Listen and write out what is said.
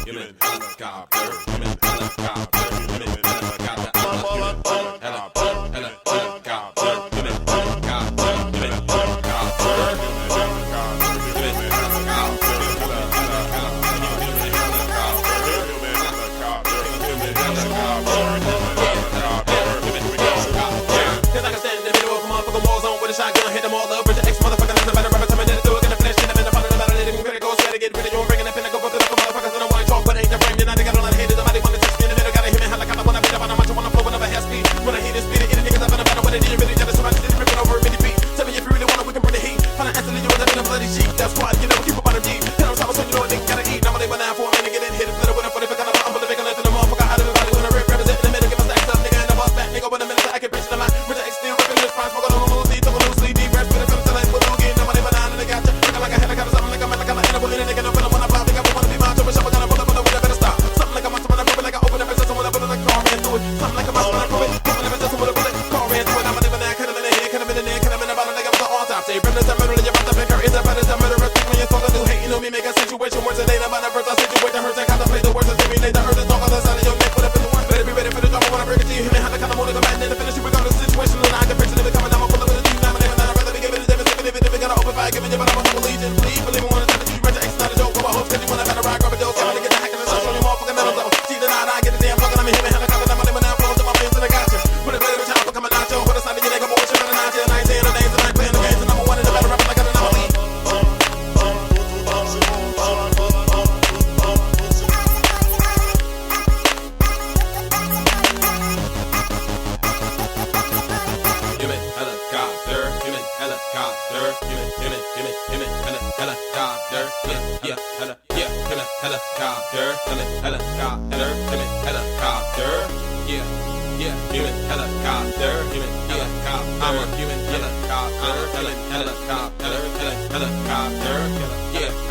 human helicopter, human helicopter, human helicopter. I'm a human helicopter, human helicopter, human helicopter, human helicopter, human with a shotgun, hit them all up, bridge the X motherfucker, that's a better rapper, tell me that it's doing, gonna finish, get them in the pot of the battle, let him critical, swear to get rid of you, I'm bringing the pinnacle, but the motherfuckers that I wanna talk, but ain't the frame, then I got a lot of haters, somebody wanna touch me in the middle, gotta hit me, helicopter, wanna beat up on a macho, wanna flow, wanna have speed, when I hit this beat, it niggas up in the battle, when they did really jealous, somebody did ripping over a mini beat, tell me if you really want it, we can bring the heat, find an answer to you, and in a bloody sheet, that's why, you know, keep up on the deep, and I'm trying to so you know, a nigga gotta eat, now when they went down for a minute, get in, hit it, flip it with a 45 kind of unbelievable, let the motherfucker out of everybody, when I represent in the middle, give a stacks up, nigga, and a boss back, nigga, with a minute, I can preach to the mind, with the X still ripping this prize, smoking on the loose, talking loosely, deep breath, with a film, select, with a game, no money, but I ain't got you, looking like a helicopter, something like a man, like I'm animal, in a nigga, no feeling when I fly, think I wanna be mine, so I'm gonna pull up on the window, better stop, something like a monster, when I rip it, like I open up, and someone up, and like car ran through it, something like a monster, when I rip it, open up, and just with a bullet, car ran through it, I'm living there, cut him in the head, cut him in the neck, cut him in the bottom, like I'm on top, say, rip this, I'm murder, you're about to pick her, is a better, is a murderer, when you're talking to hating on me, make a situation worse, it ain't about a first, I situation hurts, I contemplate the worst, I simulate the earth, it's all on the side of your neck, put up in the worst, better be ready for the drama when I bring it to you, hit me, how the kind of motor, come back, and then finish you, regardless of the situation, and I can picture it coming down, I'm pulling with a team, now, and I'd rather be giving it, if it gotta open fire, giving you, but I'm a humble legion, please, believe me, when it's time to you, rent your X, not a joke, my hopes, cause you wanna better ride, grab a dose, I'm gonna get the hack in the show, show you motherfucking metal, though, see the night, I get the damn fucking, I'm a human helicopter, I'm living down, flows to my fans, and I got you, put it better, child, coming out, yo, put a sign in your nigga, but what you trying to not you, and I ain't saying the names, and I ain't playing the games, and I'm one of the better rappers, I got an anomaly. Human helicopter, human helicopter, human helicopter, human helicopter, human helicopter, human helicopter, yeah, human helicopter, human helicopter, I'm a human helicopter, human helicopter, human helicopter, yeah.